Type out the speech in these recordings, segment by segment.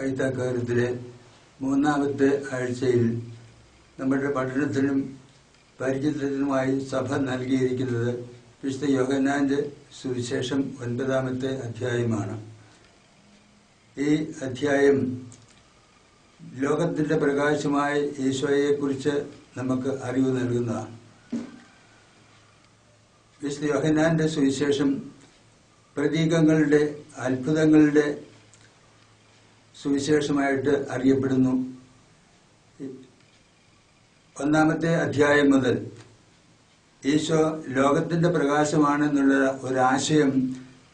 കൈത്താക്കാരത്തിലെ മൂന്നാമത്തെ ആഴ്ചയിൽ നമ്മുടെ പഠനത്തിനും പരിചയത്തിനുമായി സഭ നൽകിയിരിക്കുന്നത് വിശുദ്ധ യോഹന്നാന്റെ സുവിശേഷം 9-ാമത്തെ അധ്യായമാണ്. ഈ അധ്യായം ലോകത്തിന്റെ പ്രകാശമായ ഈശോയെക്കുറിച്ച് നമുക്ക് അറിവ് നൽകുന്നതാണ്. വിശുദ്ധ യോഹന്നാന്റെ സുവിശേഷം പ്രതീകങ്ങളുടെ അത്ഭുതങ്ങളുടെ സുവിശേഷമായിട്ട് അറിയപ്പെടുന്നു. 1-ാമത്തെ അധ്യായം മുതൽ ഈശോ ലോകത്തിന്റെ പ്രകാശമാണെന്നുള്ള ഒരാശയം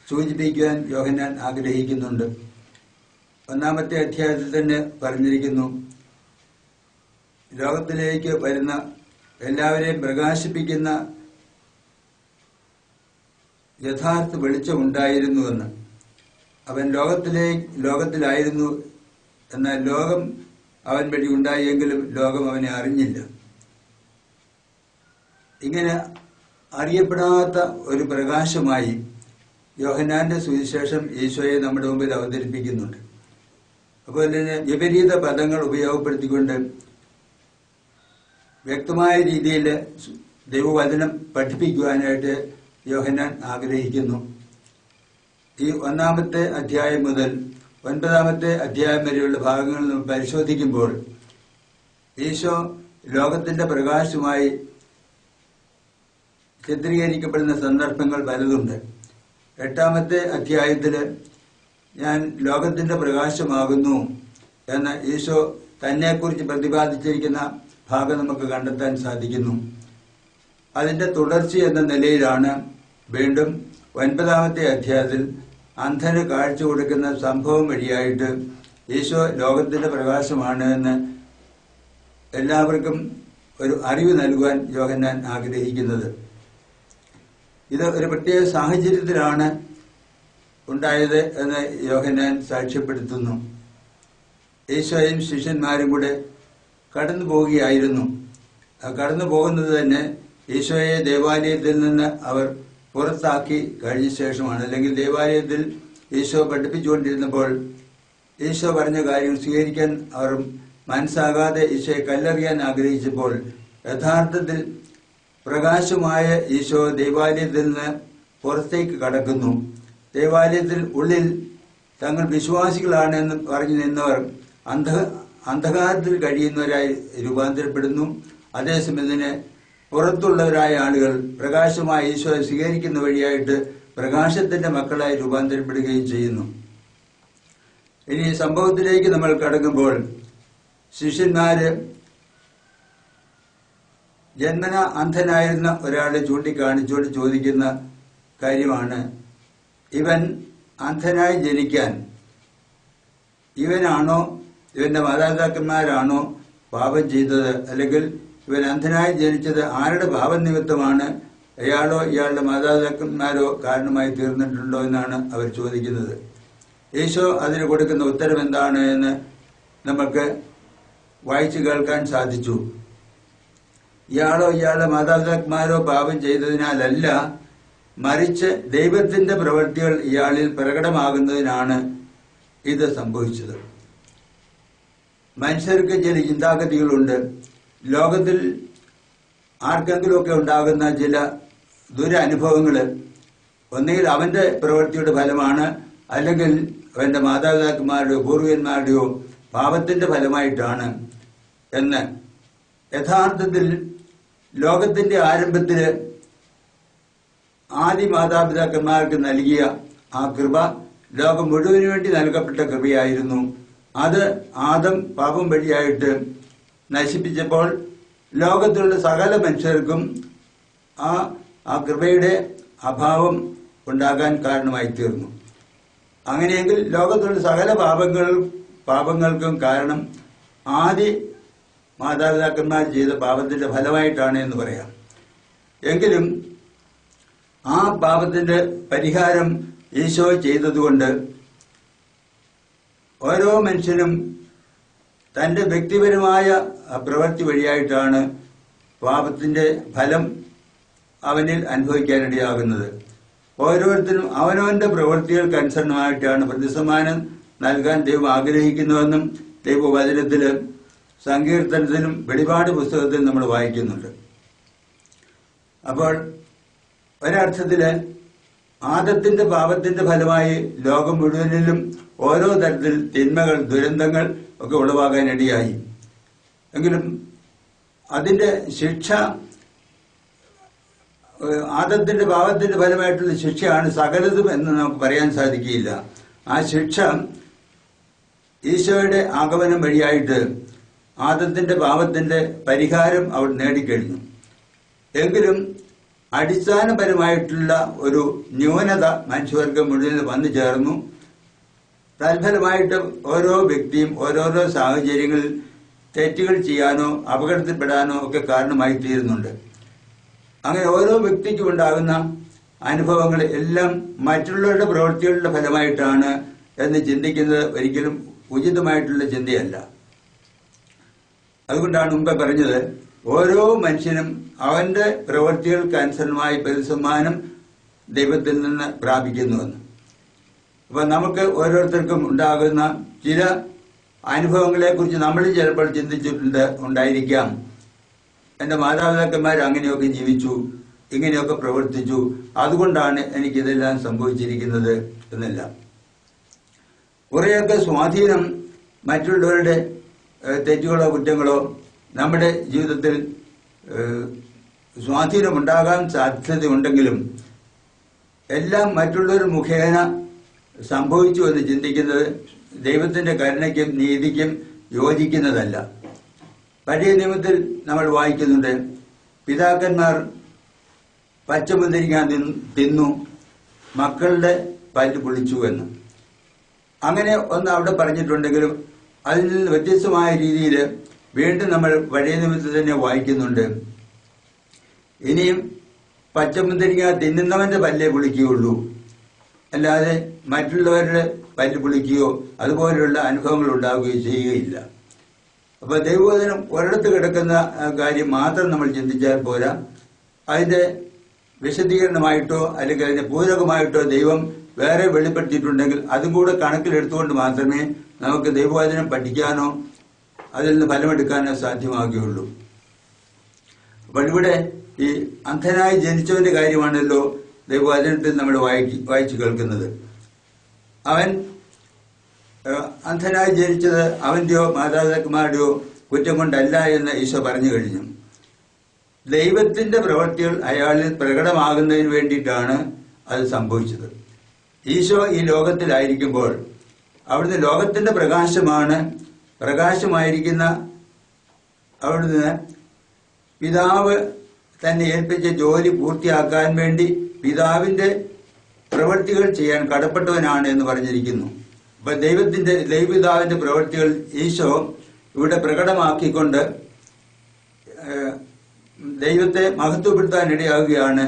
സൂചിപ്പിക്കുവാൻ യോഹന്നാൻ ആഗ്രഹിക്കുന്നുണ്ട്. 1-ാമത്തെ അധ്യായത്തിൽ തന്നെ പറഞ്ഞിരിക്കുന്നു, ലോകത്തിലേക്ക് വരുന്ന എല്ലാവരെയും പ്രകാശിപ്പിക്കുന്ന യഥാർത്ഥ വെളിച്ചമുണ്ടായിരുന്നുവെന്ന്. അവൻ ലോകത്തിലായിരുന്നു, എന്നാൽ ലോകം അവൻ വഴി ഉണ്ടായെങ്കിലും ലോകം അവനെ അറിഞ്ഞില്ല. ഇങ്ങനെ അറിയപ്പെടാത്ത ഒരു പ്രകാശമായി യോഹന്നാന്റെ സുവിശേഷം ഈശോയെ നമ്മുടെ മുമ്പിൽ അവതരിപ്പിക്കുന്നുണ്ട്. അതുപോലെ തന്നെ വിപരീത പദങ്ങൾ ഉപയോഗപ്പെടുത്തിക്കൊണ്ട് വ്യക്തമായ രീതിയിൽ ദൈവവചനം പഠിപ്പിക്കുവാനായിട്ട് യോഹന്നാൻ ആഗ്രഹിക്കുന്നു. ഈ 1-ാമത്തെ അധ്യായം മുതൽ 9-ാമത്തെ അധ്യായം വരെയുള്ള ഭാഗങ്ങൾ നമ്മൾ പരിശോധിക്കുമ്പോൾ ഈശോ ലോകത്തിന്റെ പ്രകാശമായി ചിത്രീകരിക്കപ്പെടുന്ന സന്ദർഭങ്ങൾ പലതുണ്ട്. 8-ാമത്തെ അധ്യായത്തിൽ ഞാൻ ലോകത്തിന്റെ പ്രകാശമാകുന്നു എന്ന് ഈശോ തന്നെക്കുറിച്ച് പ്രതിപാദിച്ചിരിക്കുന്ന ഭാഗം നമുക്ക് കണ്ടെത്താൻ സാധിക്കുന്നു. അതിന്റെ തുടർച്ച എന്ന നിലയിലാണ് വീണ്ടും 9-ാമത്തെ അധ്യായത്തിൽ അന്ധന് കാഴ്ച കൊടുക്കുന്ന സംഭവം വഴിയായിട്ട് ഈശോ ലോകത്തിന്റെ പ്രകാശമാണ് എന്ന് എല്ലാവർക്കും ഒരു അറിവ് നൽകുവാൻ യോഹന്നാൻ ആഗ്രഹിക്കുന്നത്. ഇത് ഒരു പ്രത്യേക സാഹചര്യത്തിലാണ് ഉണ്ടായത് എന്ന് യോഹന്നാൻ സാക്ഷ്യപ്പെടുത്തുന്നു. ഈശോയും ശിഷ്യന്മാരും കൂടെ കടന്നു പോവുകയായിരുന്നു. കടന്നു പോകുന്നത് തന്നെ ഈശോയെ ദേവാലയത്തിൽ നിന്ന് അവർ പുറത്താക്കി കഴിഞ്ഞ ശേഷമാണ്. അല്ലെങ്കിൽ ദേവാലയത്തിൽ ഈശോ പഠിപ്പിച്ചുകൊണ്ടിരുന്നപ്പോൾ ഈശോ പറഞ്ഞ കാര്യം സ്വീകരിക്കാൻ അവർ മനസ്സാകാതെ ഈശോയെ കല്ലെറിയാൻ ആഗ്രഹിച്ചപ്പോൾ യഥാർത്ഥത്തിൽ പ്രകാശമായ ഈശോ ദേവാലയത്തിൽ നിന്ന് പുറത്തേക്ക് കടക്കുന്നു. ദേവാലയത്തിൽ ഉള്ളിൽ തങ്ങൾ വിശ്വാസികളാണെന്ന് പറഞ്ഞു നിന്നവർ അന്ധകാരത്തിൽ കഴിയുന്നവരായി രൂപാന്തരപ്പെടുന്നു. അതേസമയം തന്നെ പുറത്തുള്ളവരായ ആളുകൾ പ്രകാശമായ ഈശോയെ സ്വീകരിക്കുന്ന വഴിയായിട്ട് പ്രകാശത്തിന്റെ മക്കളായി രൂപാന്തരപ്പെടുകയും ചെയ്യുന്നു. ഇനി സംഭവത്തിലേക്ക് നമ്മൾ കടക്കുമ്പോൾ ശിഷ്യന്മാര് ജന്മന അന്ധനായിരുന്ന ഒരാളെ ചൂണ്ടിക്കാണിച്ചുകൊണ്ട് ചോദിക്കുന്ന കാര്യമാണ്, ഇവൻ അന്ധനായി ജനിക്കാൻ ഇവനാണോ ഇവന്റെ മാതാപിതാക്കന്മാരാണോ പാപം ചെയ്തത്, അല്ലെങ്കിൽ ഇവൻ അന്ധനായി ജനിച്ചത് ആരുടെ പാപനിമിത്തമാണ്, അയാളോ ഇയാളുടെ മാതാപിതാക്കന്മാരോ കാരണമായി തീർന്നിട്ടുണ്ടോ എന്നാണ് അവർ ചോദിക്കുന്നത്. ഈശോ അതിന് കൊടുക്കുന്ന ഉത്തരം എന്താണ് എന്ന് നമുക്ക് വായിച്ചു കേൾക്കാൻ സാധിച്ചു. ഇയാളോ ഇയാളുടെ മാതാപിതാക്കന്മാരോ പാപം ചെയ്തതിനാലല്ല, മറിച്ച് ദൈവത്തിന്റെ പ്രവൃത്തികൾ ഇയാളിൽ പ്രകടമാകുന്നതിനാണ് ഇത് സംഭവിച്ചത്. മനുഷ്യർക്ക് ചില ചിന്താഗതികളുണ്ട്. ലോകത്തിൽ ആർക്കെങ്കിലുമൊക്കെ ഉണ്ടാകുന്ന ചില ദുരനുഭവങ്ങൾ ഒന്നുകിൽ അവന്റെ പ്രവൃത്തിയുടെ ഫലമാണ്, അല്ലെങ്കിൽ അവന്റെ മാതാപിതാക്കന്മാരുടെയോ പൂർവികന്മാരുടെയോ പാപത്തിന്റെ ഫലമായിട്ടാണ് എന്ന്. യഥാർത്ഥത്തിൽ ലോകത്തിന്റെ ആരംഭത്തില് ആദി മാതാപിതാക്കന്മാർക്ക് നൽകിയ ആ കൃപ ലോകം മുഴുവന് വേണ്ടി നൽകപ്പെട്ട കൃപയായിരുന്നു. അത് ആദം പാപം വഴിയായിട്ട് നശിപ്പിച്ചപ്പോൾ ലോകത്തിലുള്ള സകല മനുഷ്യർക്കും ആ കൃപയുടെ അഭാവം ഉണ്ടാകാൻ കാരണമായി തീർന്നു. അങ്ങനെയെങ്കിൽ ലോകത്തിലുള്ള സകല പാപങ്ങൾക്കും കാരണം ആദി മാതാപിതാക്കന്മാർ ചെയ്ത പാപത്തിന്റെ ഫലമായിട്ടാണ് എന്ന് പറയാം. എങ്കിലും ആ പാപത്തിന്റെ പരിഹാരം ഈശോ ചെയ്തതുകൊണ്ട് ഓരോ മനുഷ്യനും തന്റെ വ്യക്തിപരമായ പ്രവൃത്തി വഴിയായിട്ടാണ് പാപത്തിന്റെ ഫലം അവനിൽ അനുഭവിക്കാനിടയാകുന്നത്. ഓരോരുത്തരും അവനവന്റെ പ്രവൃത്തികൾക്ക് അനുസരണമായിട്ടാണ് പ്രതിസമ്മാനം നൽകാൻ ദൈവം ആഗ്രഹിക്കുന്നുവെന്നും ദൈവവചനത്തിലും സങ്കീർത്തനത്തിലും വെളിപാട് പുസ്തകത്തിലും നമ്മൾ വായിക്കുന്നുണ്ട്. അപ്പോൾ ഒരർത്ഥത്തില് ആദത്തിന്റെ പാപത്തിന്റെ ഫലമായി ലോകം മുഴുവനിലും ഓരോ തരത്തിൽ തിന്മകൾ, ദുരന്തങ്ങൾ ഒക്കെ ഉളവാകാനിടയായി. എങ്കിലും അതിന്റെ ശിക്ഷ, ആദത്തിന്റെ പാപത്തിന്റെ ഫലമായിട്ടുള്ള ശിക്ഷയാണ് സകലതും എന്ന് നമുക്ക് പറയാൻ സാധിക്കുകയില്ല. ആ ശിക്ഷ ഈശോയുടെ ആഗമനം വഴിയായിട്ട് ആദത്തിന്റെ പാപത്തിന്റെ പരിഹാരം അവർ നേടിക്കഴിഞ്ഞു. എങ്കിലും അടിസ്ഥാനപരമായിട്ടുള്ള ഒരു ന്യൂനത മനുഷ്യവർഗം മുഴുവൻ വന്നു ചേർന്നു. തൽഫലമായിട്ട് ഓരോ വ്യക്തിയും ഓരോരോ സാഹചര്യങ്ങളിൽ തെറ്റുകൾ ചെയ്യാനോ അപകടത്തിൽപ്പെടാനോ ഒക്കെ കാരണമായി തീരുന്നുണ്ട്. അങ്ങനെ ഓരോ വ്യക്തിക്കും ഉണ്ടാകുന്ന അനുഭവങ്ങൾ എല്ലാം മറ്റുള്ളവരുടെ പ്രവൃത്തികളുടെ ഫലമായിട്ടാണ് എന്ന് ചിന്തിക്കുന്നത് ഒരിക്കലും ഉചിതമായിട്ടുള്ള ചിന്തയല്ല. അതുകൊണ്ടാണ് മുമ്പ് പറഞ്ഞത്, ഓരോ മനുഷ്യനും അവന്റെ പ്രവൃത്തികൾക്ക് അനുസരണമായി പ്രതിസമ്മാനം ദൈവത്തിൽ നിന്ന് പ്രാപിക്കുന്നുവെന്ന്. അപ്പൊ നമുക്ക് ഓരോരുത്തർക്കും ഉണ്ടാകുന്ന ചില അനുഭവങ്ങളെ കുറിച്ച് നമ്മൾ ചിലപ്പോൾ ഉണ്ടായിരിക്കാം. എന്റെ മാതാപിതാക്കന്മാർ അങ്ങനെയൊക്കെ ജീവിച്ചു, ഇങ്ങനെയൊക്കെ പ്രവർത്തിച്ചു, അതുകൊണ്ടാണ് എനിക്കിതെല്ലാം സംഭവിച്ചിരിക്കുന്നത് എന്നല്ല. കുറേയൊക്കെ സ്വാധീനം മറ്റുള്ളവരുടെ തെറ്റുകളോ കുറ്റങ്ങളോ നമ്മുടെ ജീവിതത്തിൽ സ്വാധീനമുണ്ടാകാൻ സാധ്യതയുണ്ടെങ്കിലും എല്ലാം മറ്റുള്ളവർ മുഖേന സംഭവിച്ചു എന്ന് ചിന്തിക്കുന്നത് ദൈവത്തിന്റെ കരുണയ്ക്കും നീതിക്കും യോജിക്കുന്നതല്ല. പഴയ നിയമത്തിൽ നമ്മൾ വായിക്കുന്നുണ്ട്, പിതാക്കന്മാർ പച്ചമുന്തിരിങ്ങ തിന്നു, മക്കളുടെ പല്ല് പൊളിച്ചു എന്ന്. അങ്ങനെ ഒന്ന് അവിടെ പറഞ്ഞിട്ടുണ്ടെങ്കിലും അതിൽ നിന്ന് വ്യത്യസ്തമായ രീതിയിൽ വീണ്ടും നമ്മൾ പഴയ നിയമത്തിൽ തന്നെ വായിക്കുന്നുണ്ട്, ഇനിയും പച്ചമുന്തിരിങ്ങ തിന്നുന്നവന്റെ പല്ലേ പൊളിക്കുകയുള്ളൂ, അല്ലാതെ മറ്റുള്ളവരുടെ പല്ല് പൊളിക്കുകയോ അതുപോലെയുള്ള അനുഭവങ്ങൾ ഉണ്ടാവുകയോ ചെയ്യുകയില്ല. അപ്പൊ ദൈവവചനം ഒരിടത്ത് കിടക്കുന്ന കാര്യം മാത്രം നമ്മൾ ചിന്തിച്ചാൽ പോരാ, അതിന്റെ വിശദീകരണമായിട്ടോ അല്ലെങ്കിൽ അതിന്റെ പൂരകമായിട്ടോ ദൈവം വേറെ വെളിപ്പെടുത്തിയിട്ടുണ്ടെങ്കിൽ അതും കൂടെ കണക്കിലെടുത്തുകൊണ്ട് മാത്രമേ നമുക്ക് ദൈവവചനം പഠിക്കാനോ അതിൽ നിന്ന് ഫലമെടുക്കാനോ സാധ്യമാകുകയുള്ളൂ. അപ്പോൾ ഇവിടെ ഈ അന്ധനായി ജനിച്ചവന്റെ കാര്യമാണല്ലോ ദൈവവചനത്തിൽ നമ്മൾ വായിച്ചു കേൾക്കുന്നത്. അവൻ അന്ധനായി ജനിച്ചത് അവന്റെയോ മാതാപിതാക്കന്മാരുടെയോ കുറ്റം കൊണ്ടല്ല എന്ന് ഈശോ പറഞ്ഞു കഴിഞ്ഞു. ദൈവത്തിന്റെ പ്രവൃത്തികൾ അയാളിൽ പ്രകടമാകുന്നതിന് വേണ്ടിയിട്ടാണ് അത് സംഭവിച്ചത്. ഈശോ ഈ ലോകത്തിലായിരിക്കുമ്പോൾ അവിടുന്ന് ലോകത്തിന്റെ പ്രകാശമായിരിക്കുന്ന അവിടുന്ന് പിതാവ് തന്നെ ഏൽപ്പിച്ച ജോലി പൂർത്തിയാക്കാൻ വേണ്ടി പിതാവിന്റെ പ്രവൃത്തികൾ ചെയ്യാൻ കടപ്പെട്ടവനാണ് എന്ന് പറഞ്ഞിരിക്കുന്നു. അപ്പൊ ദൈവപിതാവിന്റെ പ്രവൃത്തികൾ ഈശോ ഇവിടെ പ്രകടമാക്കിക്കൊണ്ട് ദൈവത്തെ മഹത്വപ്പെടുത്താൻ ഇടയാകുകയാണ്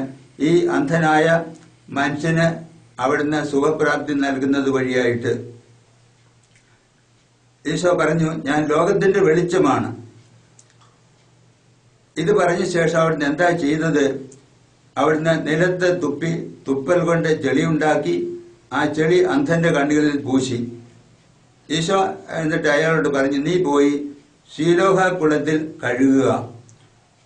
ഈ അന്ധനായ മനുഷ്യന് അവിടുന്ന് സുഖപ്രാപ്തി നൽകുന്നത് വഴിയായിട്ട്. ഈശോ പറഞ്ഞു, ഞാൻ ലോകത്തിന്റെ വെളിച്ചമാണ്. ഇത് പറഞ്ഞ ശേഷം അവിടുന്ന് എന്താ ചെയ്തത്? അവിടുന്ന് നിലത്ത് തുപ്പൽ കൊണ്ട് ചെളിയുണ്ടാക്കി ആ ചെളി അന്ധന്റെ കണ്ണുകളിൽ പൂശി. ഈശോ എന്നിട്ട് അയാളോട് പറഞ്ഞു, നീ പോയി ശീലോഹ കുളത്തിൽ കഴുകുക.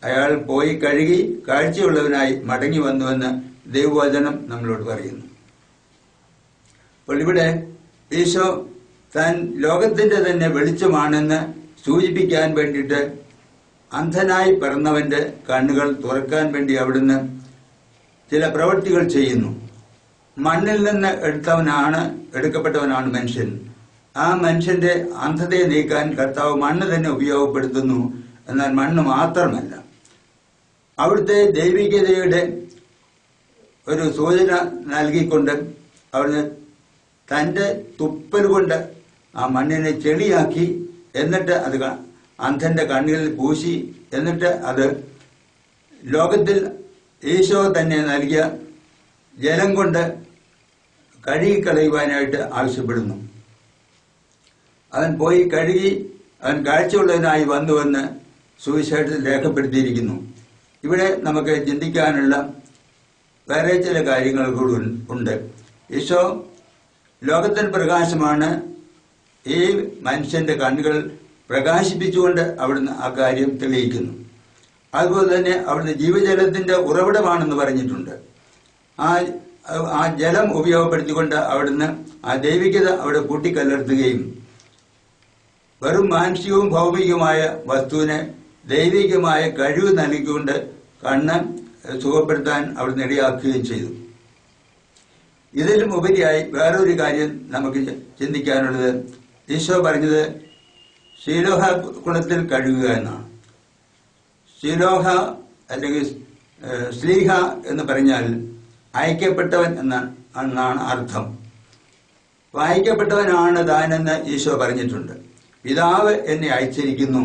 അയാൾ പോയി കഴുകി കാഴ്ചയുള്ളവനായി മടങ്ങി വന്നുവെന്ന് ദൈവവചനം നമ്മളോട് പറയുന്നു. അപ്പോൾ ഇവിടെ ഈശോ താൻ ലോകത്തിന്റെ തന്നെ വെളിച്ചമാണെന്ന് സൂചിപ്പിക്കാൻ വേണ്ടിയിട്ട് അന്ധനായി പിറന്നവന്റെ കണ്ണുകൾ തുറക്കാൻ വേണ്ടി അവിടുന്ന് ചില പ്രവൃത്തികൾ ചെയ്യുന്നു. മണ്ണിൽ നിന്ന് എടുക്കപ്പെട്ടവനാണ് മനുഷ്യൻ. ആ മനുഷ്യന്റെ അന്ധതയെ നീക്കാൻ കർത്താവ് മണ്ണ് തന്നെ ഉപയോഗപ്പെടുത്തുന്നു. എന്നാൽ മണ്ണ് മാത്രമല്ല, അവിടുത്തെ ദൈവികതയുടെ ഒരു സൂചന നൽകിക്കൊണ്ട് അവിടുന്ന് തന്റെ തുപ്പൽ കൊണ്ട് ആ മണ്ണിനെ ചെളിയാക്കി, എന്നിട്ട് അത് അന്ധന്റെ കണ്ണുകളിൽ പൂശി, എന്നിട്ട് അത് ലോകത്തിൽ ഈശോ തന്നെ നൽകിയ ജലം കൊണ്ട് കഴുകിക്കളയുവാനായിട്ട് ആവശ്യപ്പെടുന്നു. അവൻ പോയി കഴുകി അവൻ കാഴ്ചയുള്ളവനായി വന്നുവെന്ന് സുവിശേഷത്തിൽ രേഖപ്പെടുത്തിയിരിക്കുന്നു. ഇവിടെ നമുക്ക് ചിന്തിക്കാനുള്ള വേറെ ചില കാര്യങ്ങൾ കൂടി ഉണ്ട്. ഈശോ ലോകത്തിന് പ്രകാശമാണ്, ഈ മനുഷ്യന്റെ കണ്ണുകൾ പ്രകാശിപ്പിച്ചുകൊണ്ട് അവിടുന്ന് ആ കാര്യം തെളിയിക്കുന്നു. അതുപോലെ തന്നെ അവിടുന്ന് ജീവജലത്തിന്റെ ഉറവിടമാണെന്ന് പറഞ്ഞിട്ടുണ്ട്. ആ ജലം ഉപയോഗപ്പെടുത്തിക്കൊണ്ട് അവിടുന്ന് ആ ദൈവികത അവിടെ കൂട്ടിക്കലർത്തുകയും വെറും മാനുഷികവും ഭൗമികവുമായ വസ്തുവിനെ ദൈവികമായ കഴിവ് നൽകിക്കൊണ്ട് കണ്ണ് സുഖപ്പെടുത്താൻ അവിടുന്ന് ഇടയാക്കുകയും ചെയ്തു. ഇതിലും ഉപരിയായി വേറൊരു കാര്യം നമുക്ക് ചിന്തിക്കാനുള്ളത്, ഈശോ പറഞ്ഞത് ശീലോഹ കുളത്തിൽ കഴുകുക എന്നാണ്. ശീലോഹ അല്ലെങ്കിൽ സ്ലീഹ എന്ന് പറഞ്ഞാൽ അയക്കപ്പെട്ടവൻ എന്നാണ് അർത്ഥം. അയക്കപ്പെട്ടവനാണ് താനെന്ന് ഈശോ പറഞ്ഞിട്ടുണ്ട്. പിതാവ് എന്നെ അയച്ചിരിക്കുന്നു.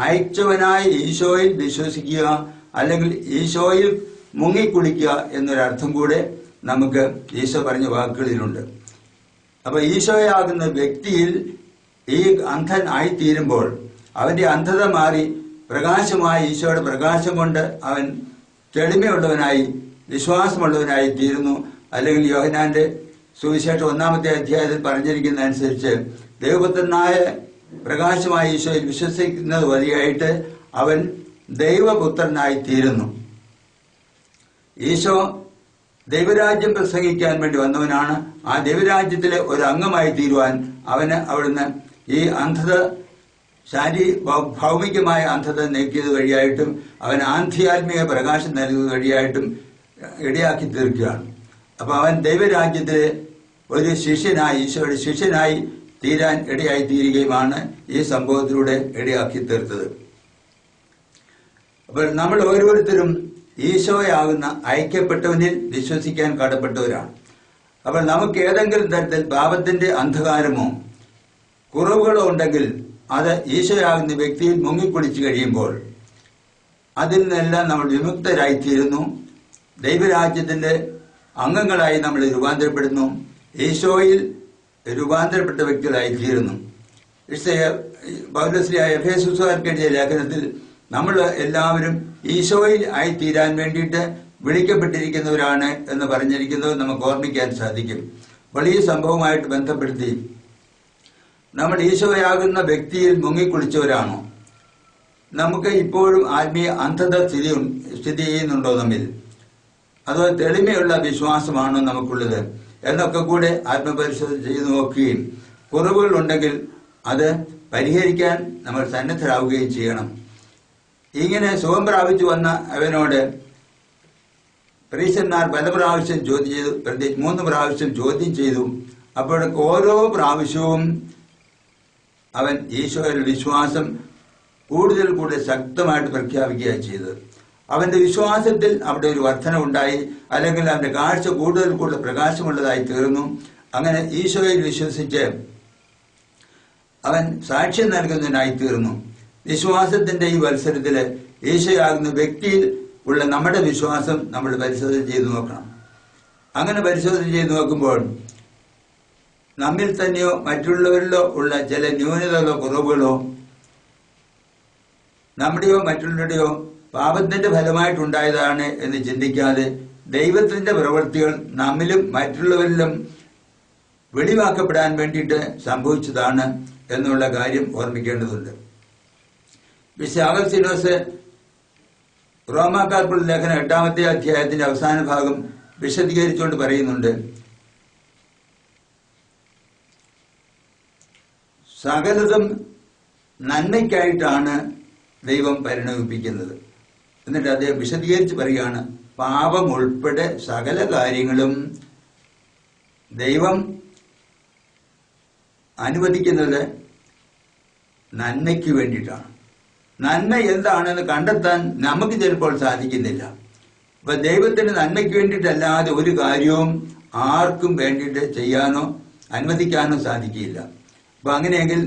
അയച്ചവനായ ഈശോയിൽ വിശ്വസിക്കുക അല്ലെങ്കിൽ ഈശോയിൽ മുങ്ങിക്കുളിക്കുക എന്നൊരർത്ഥം കൂടെ നമുക്ക് ഈശോ പറഞ്ഞ വാക്കുകളിലുണ്ട്. അപ്പൊ ഈശോയാകുന്ന വ്യക്തിയിൽ ഈ അന്ധൻ ആയിത്തീരുമ്പോൾ അവന്റെ അന്ധത മാറി പ്രകാശമായ ഈശോയുടെ പ്രകാശം കൊണ്ട് അവൻ തെളിമയുള്ളവനായി വിശ്വാസമുള്ളവനായി തീരുന്നു. അല്ലെങ്കിൽ യോഹന്നാന്റെ സുവിശേഷം 1-ാമത്തെ അധ്യായത്തിൽ പറഞ്ഞിരിക്കുന്ന അനുസരിച്ച് ദൈവപുത്രനായ പ്രകാശമായ ഈശോയിൽ വിശ്വസിക്കുന്നത് വഴിയായിട്ട് അവൻ ദൈവപുത്രനായി തീരുന്നു. ഈശോ ദൈവരാജ്യം പ്രസംഗിക്കാൻ വേണ്ടി വന്നവനാണ്. ആ ദൈവരാജ്യത്തിലെ ഒരു അംഗമായി തീരുവാൻ അവന് അവിടുന്ന് ഈ അന്ധത ഭൗമികമായ അന്ധത നീക്കിയത് വഴിയായിട്ടും അവൻ ആധ്യാത്മിക പ്രകാശം നൽകിയത് വഴിയായിട്ടും ഇടയാക്കി തീർക്കുകയാണ്. അപ്പൊ അവൻ ദൈവരാജ്യത്തിലെ ഒരു ശിഷ്യനായി ഈശോയുടെ ശിഷ്യനായി തീരാൻ ഇടയായി തീരുകയുമാണ് ഈ സംഭവത്തിലൂടെ ഇടയാക്കി തീർത്തത്. അപ്പോൾ നമ്മൾ ഓരോരുത്തരും ഈശോയാകുന്ന അയക്കപ്പെട്ടവനിൽ വിശ്വസിക്കാൻ കടപ്പെട്ടവരാണ്. അപ്പോൾ നമുക്ക് ഏതെങ്കിലും തരത്തിൽ പാപത്തിന്റെ അന്ധകാരമോ കുറവുകളോ ഉണ്ടെങ്കിൽ അത് ഈശോയാകുന്ന വ്യക്തിയിൽ മുങ്ങിക്കുളിച്ചു കഴിയുമ്പോൾ അതിൽ നിന്നെല്ലാം നമ്മൾ വിമുക്തരായിത്തീരുന്നു. ദൈവരാജ്യത്തിന്റെ അംഗങ്ങളായി നമ്മൾ രൂപാന്തരപ്പെടുന്നു. ഈശോയിൽ രൂപാന്തരപ്പെട്ട വ്യക്തികളായിത്തീരുന്നു. പൗലോസ്ലീഹ എഫേസുസുകാർക്ക് എഴുതിയ ലേഖനത്തിൽ നമ്മൾ എല്ലാവരും ഈശോയിൽ ആയിത്തീരാൻ വേണ്ടിയിട്ട് വിളിക്കപ്പെട്ടിരിക്കുന്നവരാണ് എന്ന് പറഞ്ഞിരിക്കുന്നത് നമുക്ക് ഓർമ്മിക്കാൻ സാധിക്കും. വലിയ സംഭവമായിട്ട് ബന്ധപ്പെടുത്തി നമ്മൾ ഈശോയാകുന്ന വ്യക്തിയിൽ മുങ്ങിക്കുളിച്ചവരാണോ? നമുക്ക് ഇപ്പോഴും ആത്മീയ അന്ധത സ്ഥിതി ചെയ്യുന്നുണ്ടോ നമ്മിൽ? അതോ തെളിമയുള്ള വിശ്വാസമാണോ നമുക്കുള്ളത് എന്നൊക്കെ കൂടെ ആത്മപരിശോധന ചെയ്തു നോക്കുകയും കുറവുകൾ ഉണ്ടെങ്കിൽ അത് പരിഹരിക്കാൻ നമ്മൾ സന്നദ്ധരാകുകയും ചെയ്യണം. ഇങ്ങനെ സുഖം പ്രാപിച്ചു വന്ന അവനോട് പ്രീശന്മാർ പല പ്രാവശ്യം ചോദ്യം ചെയ്തു, പ്രത്യേകിച്ച് 3 പ്രാവശ്യം ചോദ്യം ചെയ്തു. അപ്പോഴൊക്കെ ഓരോ പ്രാവശ്യവും അവൻ ഈശോയുടെ വിശ്വാസം കൂടുതൽ ശക്തമായിട്ട് പ്രഖ്യാപിക്കുകയാണ് ചെയ്തത്. അവന്റെ വിശ്വാസത്തിൽ അവിടെ ഒരു വർധന ഉണ്ടായി, അല്ലെങ്കിൽ അവന്റെ കാഴ്ച കൂടുതൽ പ്രകാശമുള്ളതായി തീർന്നു. അങ്ങനെ ഈശോയിൽ വിശ്വസിച്ച് അവൻ സാക്ഷ്യം നൽകുന്നതിനായി തീർന്നു. വിശ്വാസത്തിന്റെ ഈ മത്സരത്തില് ഈശോയാകുന്ന വ്യക്തിയിൽ ഉള്ള നമ്മുടെ വിശ്വാസം നമ്മൾ പരിശോധന ചെയ്തു നോക്കണം. അങ്ങനെ പരിശോധന ചെയ്തു നോക്കുമ്പോൾ നമ്മിൽ തന്നെയോ മറ്റുള്ളവരിലോ ഉള്ള ചില ന്യൂനതകളോ കുറവുകളോ നമ്മുടെയോ മറ്റുള്ളവരുടെയോ പാപത്തിന്റെ ഫലമായിട്ടുണ്ടായതാണ് എന്ന് ചിന്തിക്കാതെ ദൈവത്തിന്റെ പ്രവൃത്തികൾ നമ്മിലും മറ്റുള്ളവരിലും വെളിവാക്കപ്പെടാൻ വേണ്ടിയിട്ട് സംഭവിച്ചതാണ് എന്നുള്ള കാര്യം ഓർമ്മിക്കേണ്ടതുണ്ട്. വിശുദ്ധ അഗസ്തീനോസ് റോമാക്കാർക്കുള്ള ലേഖനം 8-ാമത്തെ അധ്യായത്തിന്റെ അവസാന ഭാഗം വിശദീകരിച്ചുകൊണ്ട് പറയുന്നുണ്ട്, സകലതും നന്മയ്ക്കായിട്ടാണ് ദൈവം പരിണമിപ്പിക്കുന്നത്. എന്നിട്ട് അദ്ദേഹം വിശദീകരിച്ച് പറയുകയാണ്, പാപം ഉൾപ്പെടെ സകല കാര്യങ്ങളും ദൈവം അനുവദിക്കുന്നത് നന്മയ്ക്ക് വേണ്ടിയിട്ടാണ്. നന്മ എന്താണെന്ന് കണ്ടെത്താൻ നമുക്ക് ചിലപ്പോൾ സാധിക്കുന്നില്ല. അപ്പൊ ദൈവത്തിന് നന്മയ്ക്ക് വേണ്ടിയിട്ടല്ലാതെ ഒരു കാര്യവും ആർക്കും വേണ്ടിയിട്ട് ചെയ്യാനോ അനുവദിക്കാനോ സാധിക്കില്ല. അപ്പൊ അങ്ങനെയെങ്കിൽ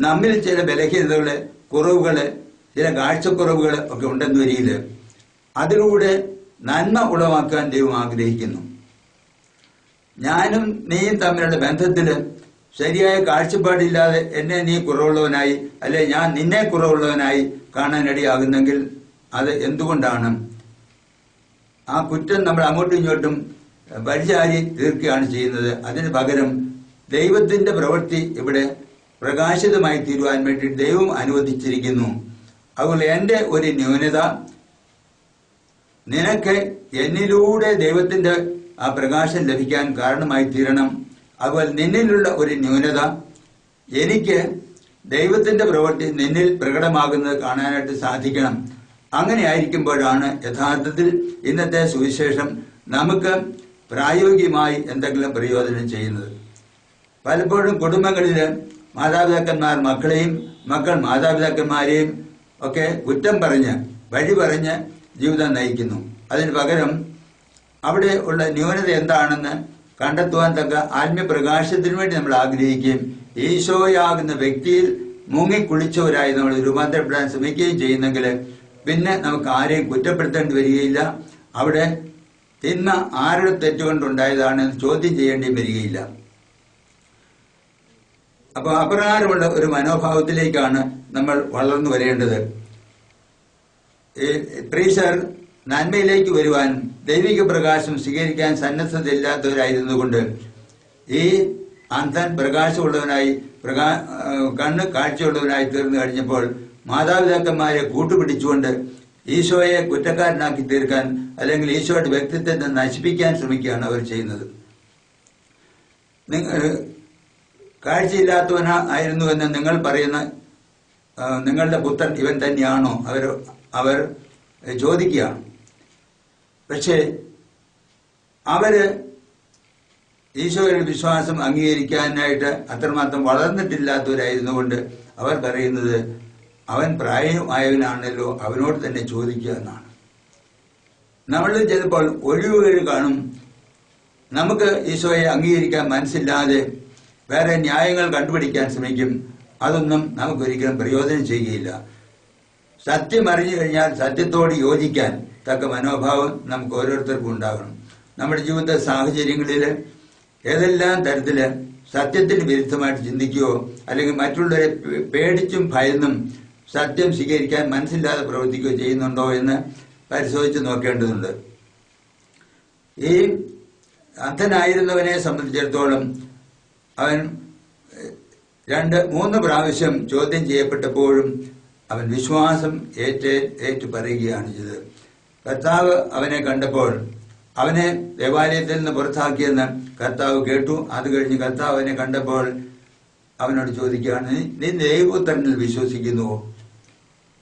നമ്മിൽ ചില ബലഹീനതകള്, കുറവുകള്, ചില കാഴ്ചക്കുറവുകൾ ഒക്കെ ഉണ്ടെന്ന് വരിയില് അതിലൂടെ നന്മ ഉളവാക്കാൻ ദൈവം ആഗ്രഹിക്കുന്നു. ഞാനും നീയും തമ്മിലുള്ള ബന്ധത്തില് ശരിയായ കാഴ്ചപ്പാടില്ലാതെ എന്നെ നീ കുറവുള്ളവനായി അല്ലെ ഞാൻ നിന്നെ കുറവുള്ളവനായി കാണാനിടയാകുന്നെങ്കിൽ അത് എന്തുകൊണ്ടാണ്? ആ കുറ്റം നമ്മൾ അങ്ങോട്ടും ഇങ്ങോട്ടും പരിചാരി തീർക്കുകയാണ് ചെയ്യുന്നത്. അതിന് പകരം ദൈവത്തിന്റെ പ്രവൃത്തി ഇവിടെ പ്രകാശിതമായി തീരുവാൻ വേണ്ടി ദൈവം അനുവദിച്ചിരിക്കുന്നു. അതുപോലെ എൻ്റെ ഒരു ന്യൂനത നിനക്ക് എന്നിലൂടെ ദൈവത്തിന്റെ ആ പ്രകാശം ലഭിക്കാൻ കാരണമായി തീരണം. അതുപോലെ നിന്നിലുള്ള ഒരു ന്യൂനത എനിക്ക് ദൈവത്തിന്റെ പ്രവൃത്തി നിന്നിൽ പ്രകടമാകുന്നത് കാണാനായിട്ട് സാധിക്കണം. അങ്ങനെ ആയിരിക്കുമ്പോഴാണ് യഥാർത്ഥത്തിൽ ഇന്നത്തെ സുവിശേഷം നമുക്ക് പ്രായോഗികമായി എന്തെങ്കിലും പ്രയോജനം ചെയ്യുന്നത്. പലപ്പോഴും കുടുംബങ്ങളിൽ മാതാപിതാക്കന്മാർ മക്കളെയും മക്കൾ മാതാപിതാക്കന്മാരെയും ഒക്കെ കുറ്റം പറഞ്ഞ് വഴി പറഞ്ഞ് ജീവിതം നയിക്കുന്നു. അതിന് പകരം അവിടെ ഉള്ള ന്യൂനത എന്താണെന്ന് കണ്ടെത്തുവാൻ തക്ക ആത്മീയപ്രകാശത്തിന് വേണ്ടി നമ്മൾ ആഗ്രഹിക്കുകയും ഈശോയാകുന്ന വ്യക്തിയിൽ മുങ്ങിക്കുളിച്ചവരായി നമ്മൾ രൂപാന്തരപ്പെടാൻ ശ്രമിക്കുകയും ചെയ്യുന്നെങ്കിൽ പിന്നെ നമുക്ക് ആരെയും കുറ്റപ്പെടുത്തേണ്ടി വരികയില്ല. അവിടെ തിന്മ ആരുടെ തെറ്റുകൊണ്ടുണ്ടായതാണ് ചോദ്യം ചെയ്യേണ്ടി വരികയില്ല. അപ്പോൾ അപ്രകാരമുള്ള ഒരു മനോഭാവത്തിലേക്കാണ് നമ്മൾ വളർന്നു വരേണ്ടത്. പ്രീശർ നന്മയിലേക്ക് വരുവാൻ ദൈവിക പ്രകാശം സ്വീകരിക്കാൻ സന്നദ്ധതയില്ലാത്തവരായിരുന്നുകൊണ്ട് ഈ അന്ധൻ പ്രകാശമുള്ളവനായി കണ്ണ് കാഴ്ചയുള്ളവനായി തീർന്നു കഴിഞ്ഞപ്പോൾ മാതാപിതാക്കന്മാരെ കൂട്ടുപിടിച്ചുകൊണ്ട് ഈശോയെ കുറ്റക്കാരനാക്കി തീർക്കാൻ അല്ലെങ്കിൽ ഈശോയുടെ വ്യക്തിത്വത്തെ നശിപ്പിക്കാൻ ശ്രമിക്കുകയാണ് അവർ ചെയ്യുന്നത്. കാഴ്ചയില്ലാത്തവനായിരുന്നുവെന്ന് നിങ്ങൾ പറയുന്ന നിങ്ങളുടെ പുത്രൻ ഇവൻ തന്നെയാണോ അവർ ചോദിക്കുകയാണ്. പക്ഷേ അവര് ഈശോയുടെ വിശ്വാസം അംഗീകരിക്കാനായിട്ട് അത്രമാത്രം വളർന്നിട്ടില്ലാത്തവരായിരുന്നു കൊണ്ട് അവർ പറയുന്നത് അവൻ പ്രായമായവനാണല്ലോ, അവനോട് തന്നെ ചോദിക്കുക എന്നാണ്. നമ്മളിൽ ചിലപ്പോൾ ഒഴിവുകൾ കാണും. നമുക്ക് ഈശോയെ അംഗീകരിക്കാൻ മനസ്സില്ലാതെ വേറെ ന്യായങ്ങൾ കണ്ടുപിടിക്കാൻ ശ്രമിക്കും. അതൊന്നും നമുക്കൊരിക്കലും പ്രയോജനം ചെയ്യുകയില്ല. സത്യം അറിഞ്ഞു കഴിഞ്ഞാൽ സത്യത്തോട് യോജിക്കാൻ തക്ക മനോഭാവം നമുക്ക് ഓരോരുത്തർക്കും ഉണ്ടാകണം. നമ്മുടെ ജീവിത സാഹചര്യങ്ങളിൽ ഏതെല്ലാം തരത്തില് സത്യത്തിന് വിരുദ്ധമായിട്ട് ചിന്തിക്കുകയോ അല്ലെങ്കിൽ മറ്റുള്ളവരെ പേടിച്ചും ഭയന്നും സത്യം സ്വീകരിക്കാൻ മനസ്സില്ലാതെ പ്രവർത്തിക്കുകയോ ചെയ്യുന്നുണ്ടോ എന്ന് പരിശോധിച്ച് നോക്കേണ്ടതുണ്ട്. ഈ അന്ധനായിരുന്നവനെ സംബന്ധിച്ചിടത്തോളം അവൻ 2-3 പ്രാവശ്യം ചോദ്യം ചെയ്യപ്പെട്ടപ്പോഴും അവൻ വിശ്വാസം ഏറ്റു പറയുകയാണ് ചെയ്തത്. കർത്താവ് അവനെ കണ്ടപ്പോൾ അവനെ ദേവാലയത്തിൽ നിന്ന് പുറത്താക്കിയെന്ന് കർത്താവ് കേട്ടു. അത് കഴിഞ്ഞ് കർത്താവ് അവനെ കണ്ടപ്പോൾ അവനോട് ചോദിക്കുകയാണ്, നീ ദൈവപുത്രനിൽ വിശ്വസിക്കുന്നുവോ?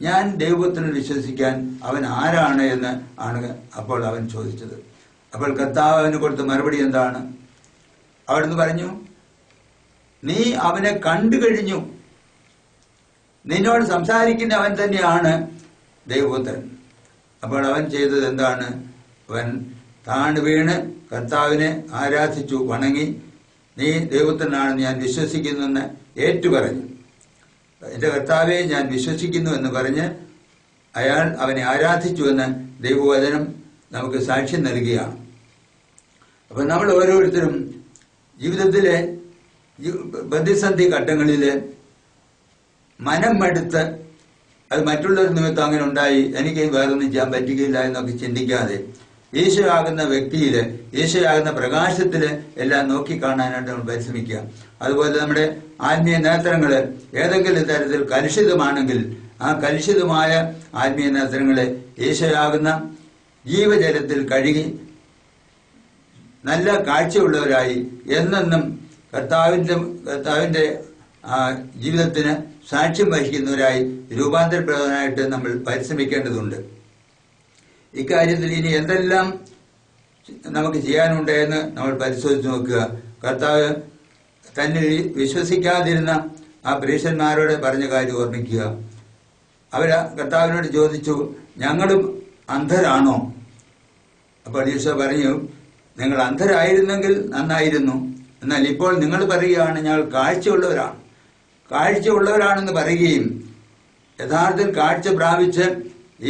ഞാൻ ദൈവപുത്രനിൽ വിശ്വസിക്കാൻ അവൻ ആരാണ് എന്ന് ആണ് അപ്പോൾ അവൻ ചോദിച്ചത്. അപ്പോൾ കർത്താവ് അവന് കൊടുത്ത മറുപടി എന്താണ്? അവിടുന്ന് പറഞ്ഞു, നീ അവനെ കണ്ടു കഴിഞ്ഞു, നിന്നോട് സംസാരിക്കുന്ന അവൻ തന്നെയാണ് ദൈവപുത്രൻ. അപ്പോൾ അവൻ ചെയ്തത് എന്താണ്? അവൻ താണു വീണ് കർത്താവിനെ ആരാധിച്ചു, വണങ്ങി, നീ ദൈവപുത്രനാണെന്ന് ഞാൻ വിശ്വസിക്കുന്നുവെന്ന് ഏറ്റുപറഞ്ഞു. എന്റെ കർത്താവെ ഞാൻ വിശ്വസിക്കുന്നു എന്ന് പറഞ്ഞ് അയാൾ അവനെ ആരാധിച്ചുവെന്ന് ദൈവവചനം നമുക്ക് സാക്ഷ്യം നൽകുകയാണ്. അപ്പൊ നമ്മൾ ഓരോരുത്തരും ജീവിതത്തിലെ പ്രതിസന്ധി ഘട്ടങ്ങളിൽ മനം മടുത്ത് അത് മറ്റുള്ളവർ നിമിത്തം അങ്ങനെ ഉണ്ടായി, എനിക്ക് വേറൊന്നും ചെയ്യാൻ പറ്റുകയില്ല എന്നൊക്കെ ചിന്തിക്കാതെ ഈശോയാകുന്ന വ്യക്തിയില്, ഈശോയാകുന്ന പ്രകാശത്തില് എല്ലാം നോക്കിക്കാണാനായിട്ട് നമ്മൾ പരിശ്രമിക്കുക. അതുപോലെ നമ്മുടെ ആത്മീയ നേത്രങ്ങള് ഏതെങ്കിലും തരത്തിൽ കലുഷിതമാണെങ്കിൽ ആ കലുഷിതമായ ആത്മീയ നേത്രങ്ങളെ ഈശോയാകുന്ന ജീവജലത്തിൽ കഴുകി നല്ല കാഴ്ചയുള്ളവരായി എന്നെന്നും കർത്താവിന്റെ ജീവിതത്തിന് സാക്ഷ്യം വഹിക്കുന്നവരായി രൂപാന്തരപ്പെടുവാനായിട്ട് നമ്മൾ പരിശ്രമിക്കേണ്ടതുണ്ട്. ഇക്കാര്യത്തിൽ ഇനി എന്തെല്ലാം നമുക്ക് ചെയ്യാനുണ്ട് എന്ന് നമ്മൾ പരിശോധിച്ച് നോക്കുക. കർത്താവ് തന്നെ വിശ്വസിക്കാതിരുന്ന ആ പുരുഷന്മാരോട് പറഞ്ഞ കാര്യം ഓർമ്മിക്കുക. അവർ കർത്താവിനോട് ചോദിച്ചു, ഞങ്ങളും അന്ധരാണോ? അപ്പോൾ ഈശോ പറഞ്ഞു, നിങ്ങൾ അന്ധരായിരുന്നെങ്കിൽ നന്നായിരുന്നു, എന്നാൽ ഇപ്പോൾ നിങ്ങൾ പറയുകയാണ് ഞങ്ങൾ കാഴ്ചയുള്ളവരാണെന്ന് പറയുകയും യഥാർത്ഥത്തിൽ കാഴ്ച പ്രാപിച്ച്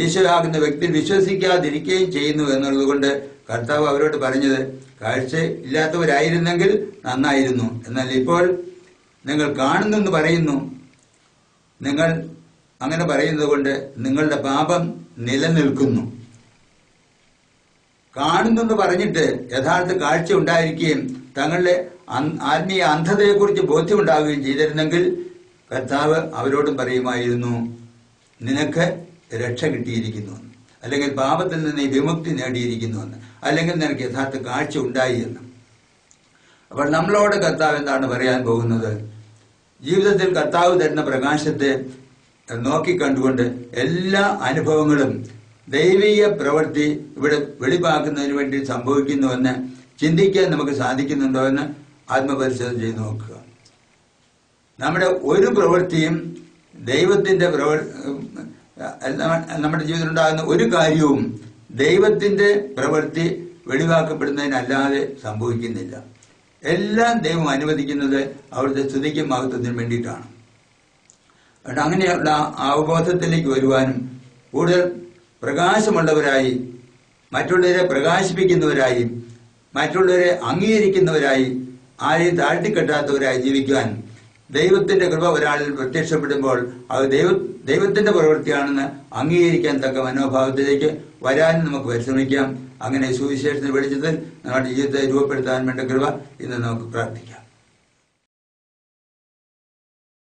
ഈശോയാകുന്ന വ്യക്തി വിശ്വസിക്കാതിരിക്കുകയും ചെയ്യുന്നു എന്നുള്ളത് കൊണ്ട് കർത്താവ് അവരോട് പറഞ്ഞത്, കാഴ്ച ഇല്ലാത്തവരായിരുന്നെങ്കിൽ നന്നായിരുന്നു, എന്നാൽ ഇപ്പോൾ നിങ്ങൾ കാണുന്നെന്ന് പറയുന്നു. നിങ്ങൾ അങ്ങനെ പറയുന്നത് കൊണ്ട് നിങ്ങളുടെ പാപം നിലനിൽക്കുന്നു. കാണുന്നെന്ന് പറഞ്ഞിട്ട് യഥാർത്ഥ കാഴ്ച ഉണ്ടായിരിക്കുകയും തങ്ങളുടെ ആത്മീയ അന്ധതയെക്കുറിച്ച് ബോധ്യമുണ്ടാവുകയും ചെയ്തിരുന്നെങ്കിൽ കർത്താവ് അവരോടും പറയുമായിരുന്നു, നിനക്ക് രക്ഷ കിട്ടിയിരിക്കുന്നു, അല്ലെങ്കിൽ പാപത്തിൽ നിന്ന് നീ വിമുക്തി നേടിയിരിക്കുന്നുവെന്ന്, അല്ലെങ്കിൽ നിനക്ക് യഥാർത്ഥ കാഴ്ച ഉണ്ടായി എന്ന്. അപ്പോൾ നമ്മളോട് കർത്താവ് എന്താണ് പറയാൻ പോകുന്നത്? ജീവിതത്തിൽ കർത്താവ് തരുന്ന പ്രകാശത്തെ നോക്കിക്കണ്ടുകൊണ്ട് എല്ലാ അനുഭവങ്ങളും ദൈവിക പ്രവൃത്തി ഇവിടെ വെളിവാക്കുന്നതിന് വേണ്ടി സംഭവിക്കുന്നുവെന്ന് ചിന്തിക്കാൻ നമുക്ക് സാധിക്കുന്നുണ്ടോ എന്ന് ആത്മപരിശോധന ചെയ്ത് നോക്കുക. നമ്മുടെ ഒരു പ്രവൃത്തിയും ദൈവത്തിന്റെ നമ്മുടെ ജീവിതത്തിലുണ്ടാകുന്ന ഒരു കാര്യവും ദൈവത്തിന്റെ പ്രവൃത്തി വെളിവാക്കപ്പെടുന്നതിനല്ലാതെ സംഭവിക്കുന്നില്ല. എല്ലാം ദൈവം അനുവദിക്കുന്നത് അവിടുത്തെ സ്തുതിക്കും മഹത്വത്തിനും വേണ്ടിയിട്ടാണ്. അതുകൊണ്ട് അങ്ങനെയുള്ള അവബോധത്തിലേക്ക് വരുവാനും കൂടുതൽ പ്രകാശമുള്ളവരായി, മറ്റുള്ളവരെ പ്രകാശിപ്പിക്കുന്നവരായി, മറ്റുള്ളവരെ അംഗീകരിക്കുന്നവരായി, ആരെയും താഴ്ത്തിക്കെട്ടാത്തവരായി ജീവിക്കാൻ ദൈവത്തിന്റെ കൃപ ഒരാളിൽ പ്രത്യക്ഷപ്പെടുമ്പോൾ അത് ദൈവത്തിന്റെ പ്രവൃത്തിയാണെന്ന് അംഗീകരിക്കാൻ തക്ക മനോഭാവത്തിലേക്ക് വരാനും നമുക്ക് പരിശ്രമിക്കാം. അങ്ങനെ സുവിശേഷത്തിന് വെളിച്ചത്തിൽ നമ്മുടെ ജീവിതത്തെ രൂപപ്പെടുത്താൻ വേണ്ട കൃപ ഇന്ന് നമുക്ക് പ്രാർത്ഥിക്കാം.